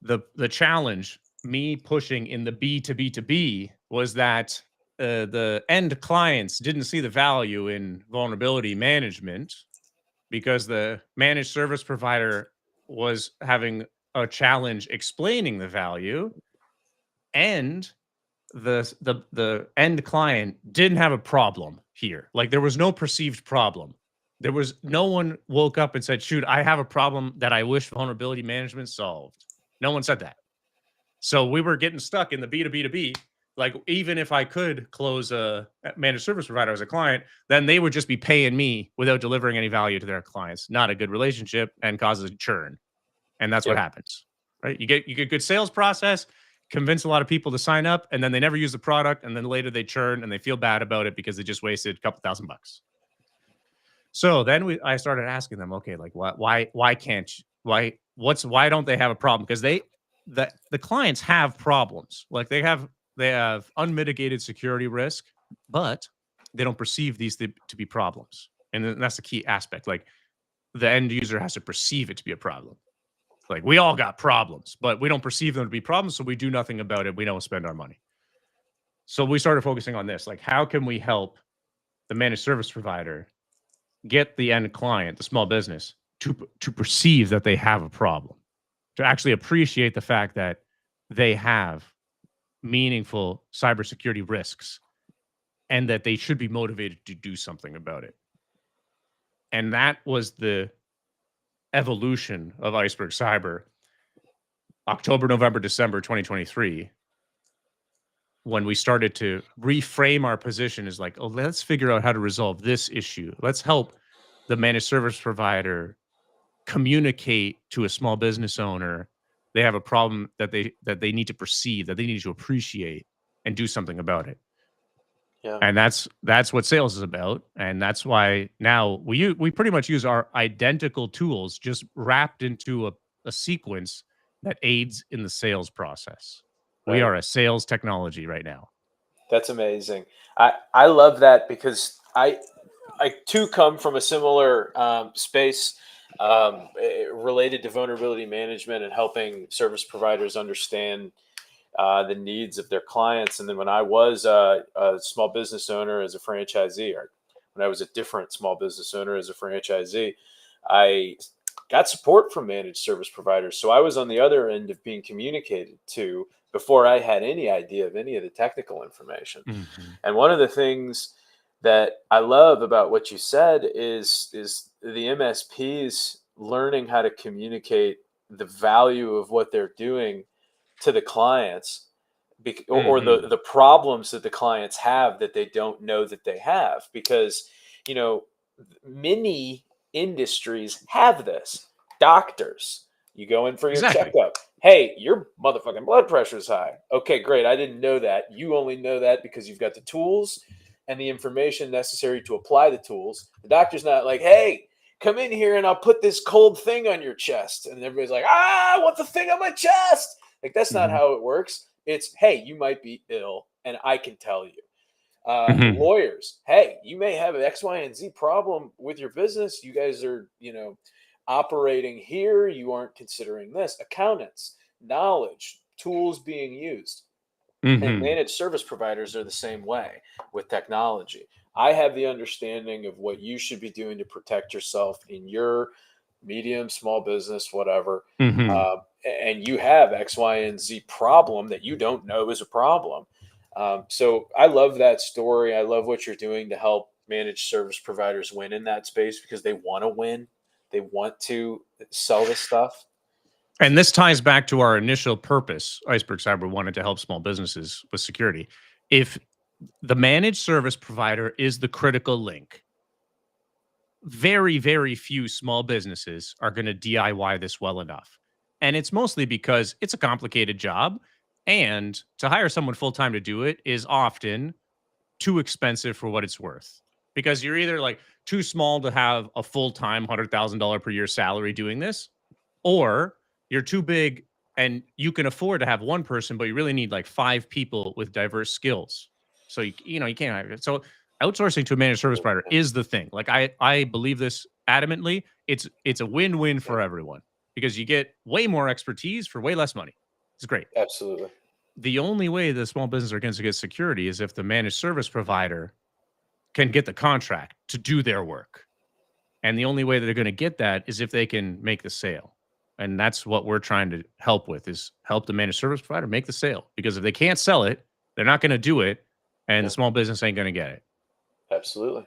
the challenge, me pushing in the B2B2B, was that the end clients didn't see the value in vulnerability management, because the managed service provider was having a challenge explaining the value, and the end client didn't have a problem here. Like there was no perceived problem. There was no one woke up and said, shoot, I have a problem that I wish vulnerability management solved. No one said that. So we were getting stuck in the B2B2B. Like even if I could close a managed service provider as a client, then they would just be paying me without delivering any value to their clients. Not a good relationship, and causes churn. And that's what happens, right? You get good sales process, convince a lot of people to sign up, and then they never use the product, and then later they churn and they feel bad about it because they just wasted a couple $1,000. So then I started asking them, okay, like why don't they have a problem? Because the clients have problems. Like they have unmitigated security risk, but they don't perceive these to be problems. And that's the key aspect. Like the end user has to perceive it to be a problem. Like we all got problems, but we don't perceive them to be problems, so we do nothing about it. We don't spend our money. So we started focusing on this. Like, how can we help the managed service provider get the end client, the small business, to perceive that they have a problem, to actually appreciate the fact that they have meaningful cybersecurity risks and that they should be motivated to do something about it. And that was the evolution of Iceberg Cyber, October, November, December 2023, when we started to reframe our position as like, oh, let's figure out how to resolve this issue. Let's help the managed service provider communicate to a small business owner they have a problem that they need to perceive, that they need to appreciate and do something about it. Yeah. And that's what sales is about, and that's why now we pretty much use our identical tools just wrapped into a sequence that aids in the sales process. We Right. are a sales technology right now. That's amazing. I love that because I too come from a similar space related to vulnerability management and helping service providers understand the needs of their clients. And then when I was a small business owner as a franchisee, or when I was a different small business owner as a franchisee, I got support from managed service providers. So I was on the other end of being communicated to before I had any idea of any of the technical information. Mhm. And one of the things that I love about what you said is the MSPs learning how to communicate the value of what they're doing to the clients, or Mhm. the problems that the clients have that they don't know that they have, because you know many industries have this. Doctors, you go in for your Exactly. checkup. Hey, your motherfucking blood pressure is high. Okay, great. I didn't know that. You only know that because you've got the tools and the information necessary to apply the tools. The doctor's not like, hey, come in here and I'll put this cold thing on your chest. And everybody's like, what's the thing on my chest? Like, that's not Mhm. how it works. It's, hey, you might be ill and I can tell you. Mhm. Lawyers, hey, you may have an X, Y, and Z problem with your business. You guys are, operating here. You aren't considering this. Accountants, knowledge, tools being used. And Mhm. managed service providers are the same way with technology. I have the understanding of what you should be doing to protect yourself in your medium, small business, whatever. Mhm. And you have X, Y, and Z problem that you don't know is a problem. So I love that story. I love what you're doing to help managed service providers win in that space because they want to win. They want to sell this stuff. And this ties back to our initial purpose. Iceberg Cyber wanted to help small businesses with security. If the managed service provider is the critical link, very, very few small businesses are going to DIY this well enough. And it's mostly because it's a complicated job. And to hire someone full time to do it is often too expensive for what it's worth. Because you're either like too small to have a full time $100,000 per year salary doing this, or you're too big and you can afford to have one person, but you really need like five people with diverse skills. So you can't hire it. So outsourcing to a managed service provider is the thing. Like I believe this adamantly. It's a win-win Yeah, for everyone because you get way more expertise for way less money. It's great. absolutely. The only way the small business are going to get security is if the managed service provider can get the contract to do their work. And the only way that they're going to get that is if they can make the sale. And that's what we're trying to help with is help the managed service provider make the sale. Because if they can't sell it, they're not going to do it. And the Yeah, small business ain't going to get it. absolutely.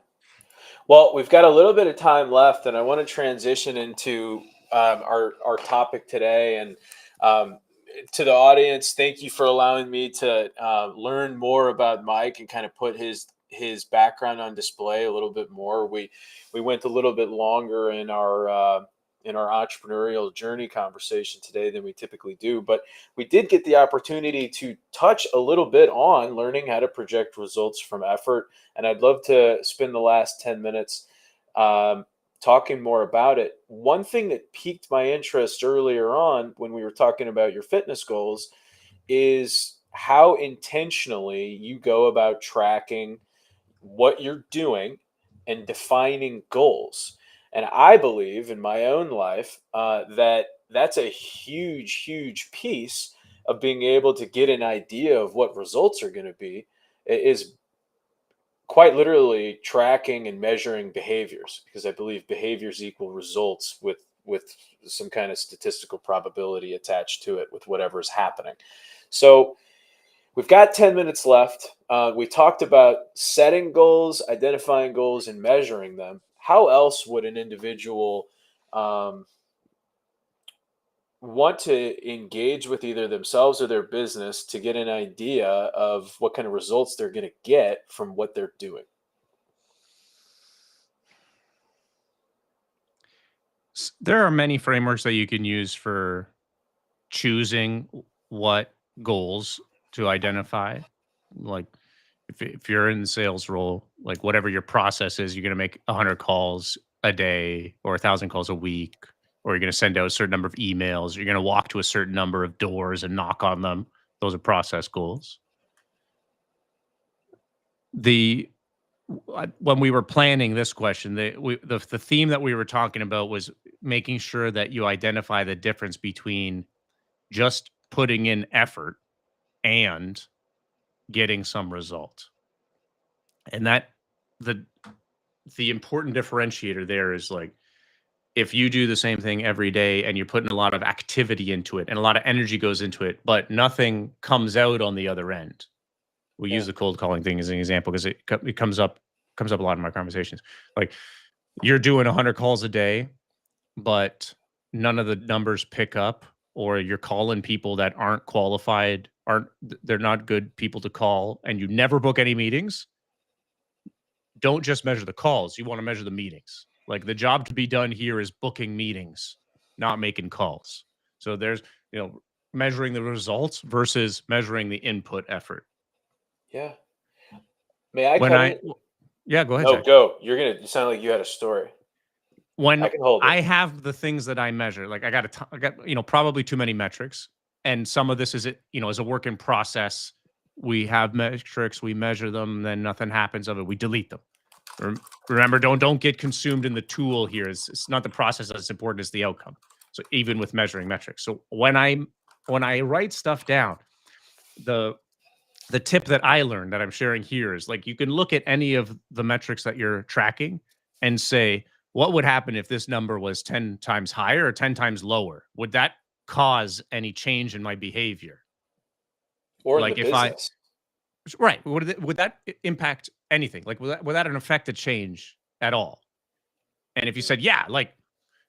Well, we've got a little bit of time left, and I want to transition into our topic today. And um, to the audience, thank you for allowing me to learn more about Mike and kind of put his background on display a little bit more. We went a little bit longer in our entrepreneurial journey conversation today than we typically do, but we did get the opportunity to touch a little bit on learning how to project results from effort, and I'd love to spend the last 10 minutes um, talking more about it. One thing that piqued my interest earlier on when we were talking about your fitness goals is how intentionally you go about tracking what you're doing and defining goals. And I believe in my own life that that's a huge, huge piece of being able to get an idea of what results are going to be is quite literally tracking and measuring behaviors, because I believe behaviors equal results with some kind of statistical probability attached to it with whatever is happening. So we've got 10 minutes left. We talked about setting goals, identifying goals, and measuring them. How else would an individual um, want to engage with either themselves or their business to get an idea of what kind of results they're going to get from what they're doing? There are many frameworks that you can use for choosing what goals to identify. Like if you're in the sales role, like whatever your process is, you're going to make 100 calls a day or 1,000 calls a week, or you're going to send out a certain number of emails. You're going to walk to a certain number of doors and knock on them. Those are process goals. When we were planning this question, the theme that we were talking about was making sure that you identify the difference between just putting in effort and getting some result. And that the important differentiator there is like, if you do the same thing every day and you're putting a lot of activity into it and a lot of energy goes into it, but nothing comes out on the other end. We use the cold calling thing as an example because it comes up a lot in my conversations. Like you're doing 100 calls a day, but none of the numbers pick up, or you're calling people that aren't qualified, they're not good people to call, and you never book any meetings. Don't just measure the calls. You want to measure the meetings. Like the job to be done here is booking meetings, not making calls. So there's, measuring the results versus measuring the input effort. Yeah. May I come in? Yeah, go ahead, No, Zach. go. You sound like you had a story. When I can hold it. I have the things that I measure, like I got probably too many metrics, and some of this is is a work in process. We have metrics, we measure them, then nothing happens of it. We delete them. Remember, don't get consumed in the tool here. It's not the process that's important, it's the outcome. So even with measuring metrics. So when I write stuff down, the tip that I learned that I'm sharing here is like you can look at any of the metrics that you're tracking and say, what would happen if this number was 10 times higher or 10 times lower? Would that cause any change in my behavior? Or like in the if business. Right. Would that impact anything? Like would that affect a change at all? And if you said, yeah, like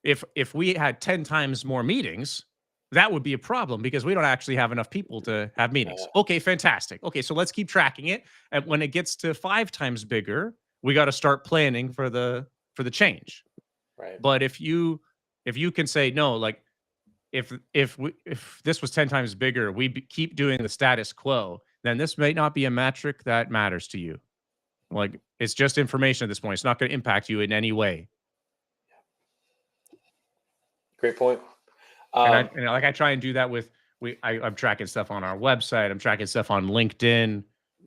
if we had 10 times more meetings, that would be a problem because we don't actually have enough people to have meetings. Okay, fantastic. Okay, so let's keep tracking it. And when it gets to 5 times bigger, we got to start planning for the change. Right. But if you can say no, like if this was 10 times bigger, we keep doing the status quo, then this may not be a metric that matters to you. Like it's just information at this point. It's not going to impact you in any way. Great point. And I try and do that with I'm tracking stuff on our website. I'm tracking stuff on LinkedIn.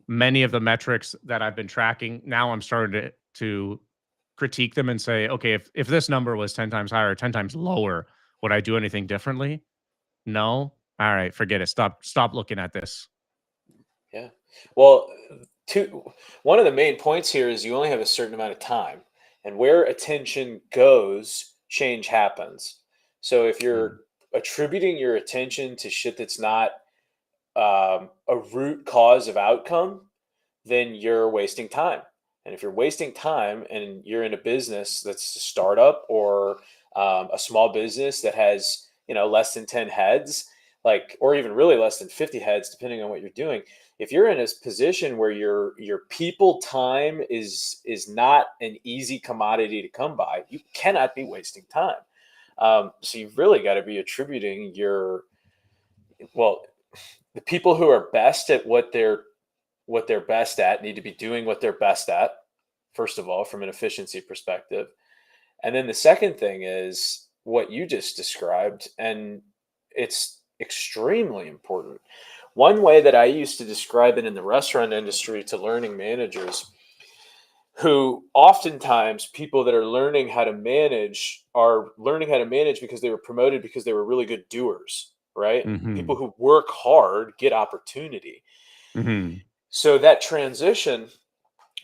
Many of the metrics that I've been tracking, now I'm starting to critique them and say, okay, if this number was 10 times higher or 10 times lower, would I do anything differently? No. All right, forget it. Stop looking at this. Yeah. Well, one of the main points here is you only have a certain amount of time, and where attention goes, change happens. So if you're attributing your attention to shit that's not a root cause of outcome, then you're wasting time. And if you're wasting time and you're in a business that's a startup or a small business that has less than 10 heads, or even really less than 50 heads, depending on what you're doing, if you're in a position where your people time is not an easy commodity to come by, you cannot be wasting time. So you've really got to be attributing the people who are best at what they're best at need to be doing what they're best at, first of all, from an efficiency perspective. And then the second thing is what you just described, and it's extremely important. One way that I used to describe it in the restaurant industry to learning managers, who oftentimes people that are learning how to manage because they were promoted because they were really good doers, right? Mm-hmm. People who work hard get opportunity. Mm-hmm. So that transition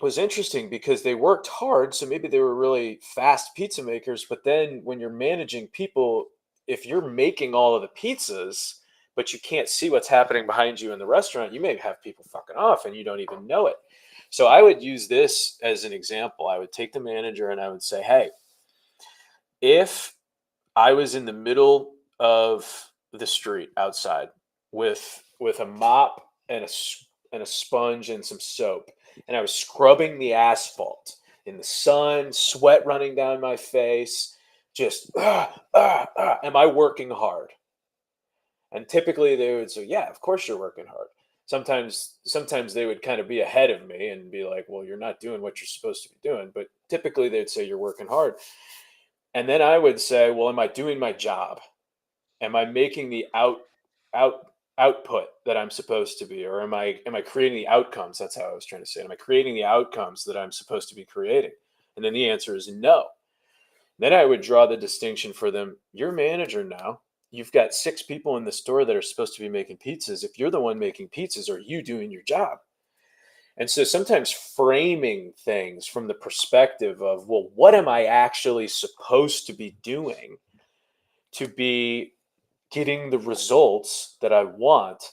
was interesting because they worked hard. So maybe they were really fast pizza makers. But then when you're managing people, if you're making all of the pizzas, but you can't see what's happening behind you in the restaurant, you may have people fucking off and you don't even know it. So I would use this as an example. I would take the manager and I would say, hey, if I was in the middle of the street outside with a mop and a sponge and some soap, and I was scrubbing the asphalt in the sun, sweat running down my face, just, am I working hard? And typically they would say, yeah, of course you're working hard. Sometimes they would kind of be ahead of me and be like, well, you're not doing what you're supposed to be doing. But typically they'd say you're working hard. And then I would say, well, am I doing my job? Am I making the out output that I'm supposed to be? Or am I creating the outcomes? That's how I was trying to say it. Am I creating the outcomes that I'm supposed to be creating? And then the answer is no. Then I would draw the distinction for them. You're a manager now. You've got 6 people in the store that are supposed to be making pizzas. If you're the one making pizzas, are you doing your job? And so sometimes framing things from the perspective of, well, what am I actually supposed to be doing to be getting the results that I want?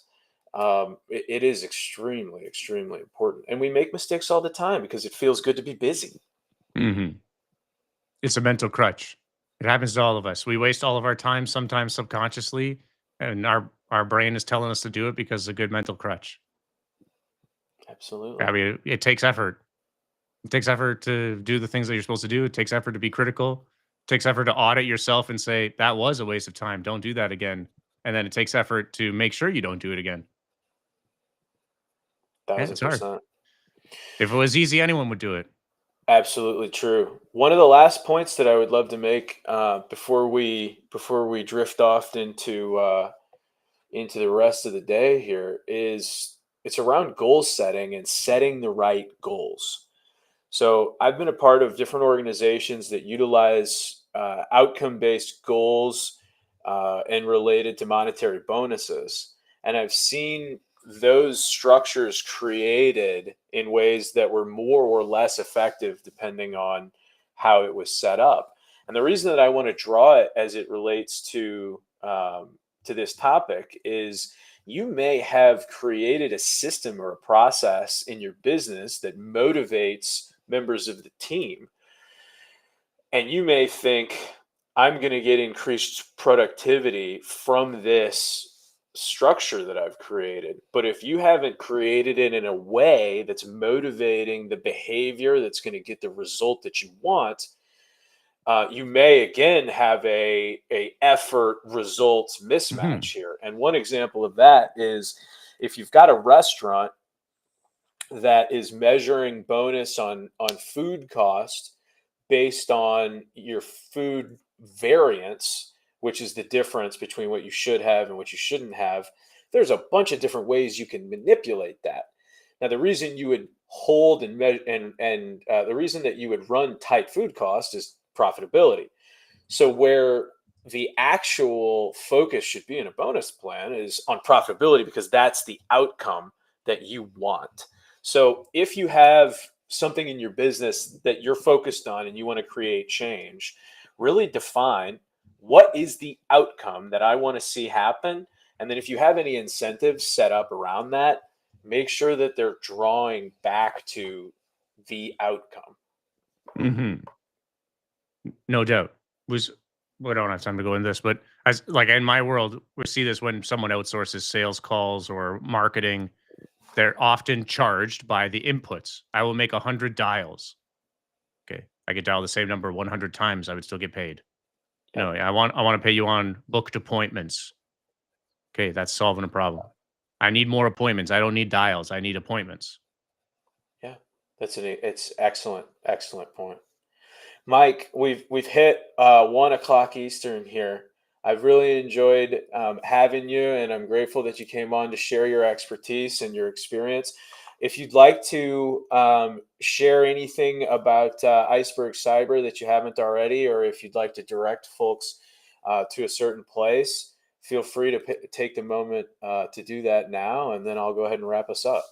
It is extremely, extremely important. And we make mistakes all the time because it feels good to be busy. Mm-hmm. It's a mental crutch. It happens to all of us. We waste all of our time, sometimes subconsciously, and our brain is telling us to do it because it's a good mental crutch. Absolutely. I mean, it takes effort. It takes effort to do the things that you're supposed to do. It takes effort to be critical. It takes effort to audit yourself and say, that was a waste of time. Don't do that again. And then it takes effort to make sure you don't do it again. Yeah, Thousand it's hard. percent. If it was easy, anyone would do it. Absolutely true. One of the last points that I would love to make before we drift off into the rest of the day here is it's around goal setting and setting the right goals. So I've been a part of different organizations that utilize outcome-based goals and related to monetary bonuses, and I've seen those structures created in ways that were more or less effective depending on how it was set up. And the reason that I want to draw it as it relates to this topic is you may have created a system or a process in your business that motivates members of the team. And you may think, I'm going to get increased productivity from this structure that I've created. But if you haven't created it in a way that's motivating the behavior that's going to get the result that you want, you may again have a effort results Mm-hmm. mismatch here. And one example of that is if you've got a restaurant that is measuring bonus on food cost based on your food variance, which is the difference between what you should have and what you shouldn't have, there's a bunch of different ways you can manipulate that. Now, the reason you would hold and the reason that you would run tight food cost is profitability. So where the actual focus should be in a bonus plan is on profitability because that's the outcome that you want. So if you have something in your business that you're focused on and you want to create change, really define what is the outcome that I want to see happen. And then if you have any incentives set up around that, make sure that they're drawing back to the outcome. Mm-hmm. No doubt. Was We don't have time to go into this, but as like in my world, we see this when someone outsources sales calls or marketing. They're often charged by the inputs. I will make 100 dials. Okay, I could dial the same number 100 times. I would still get paid. Yep. No, I want to pay you on booked appointments. Okay, that's solving a problem. I need more appointments. I don't need dials. I need appointments. Yeah, it's excellent, excellent point. Mike, we've hit 1 o'clock Eastern here. I've really enjoyed having you, and I'm grateful that you came on to share your expertise and your experience. If you'd like to share anything about Iceberg Cyber that you haven't already, or if you'd like to direct folks to a certain place, feel free to take the moment to do that now, and then I'll go ahead and wrap us up.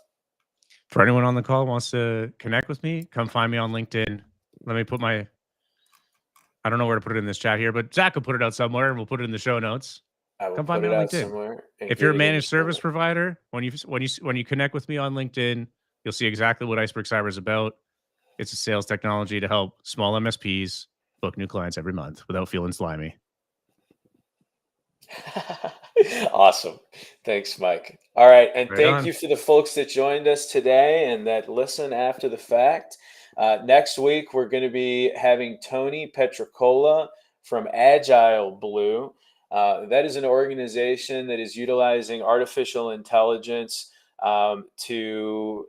For anyone on the call who wants to connect with me, come find me on LinkedIn. Let me put my I don't know where to put it in this chat here, but Zach will put it out somewhere and we'll put it in the show notes. I will Come find put me it on out LinkedIn. somewhere and If you're get a it in the managed show service notes. provider, when you connect with me on LinkedIn, you'll see exactly what Iceberg Cyber is about. It's a sales technology to help small MSPs book new clients every month without feeling slimy. Awesome. Thanks, Mike. All right. And Right thank on. you for the folks that joined us today and that listen after the fact. Next week, we're going to be having Tony Petrocola from Agile Blue. That is an organization that is utilizing artificial intelligence to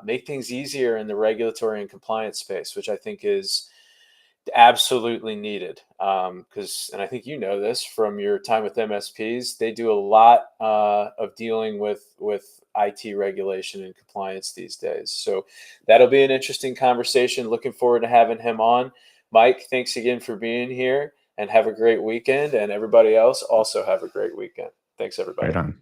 make things easier in the regulatory and compliance space, which I think is absolutely needed. And I think you know this from your time with MSPs, they do a lot of dealing with IT regulation and compliance these days. So that'll be an interesting conversation. Looking forward to having him on. Mike, thanks again for being here, and have a great weekend. And everybody else, also have a great weekend. Thanks, everybody. Right on.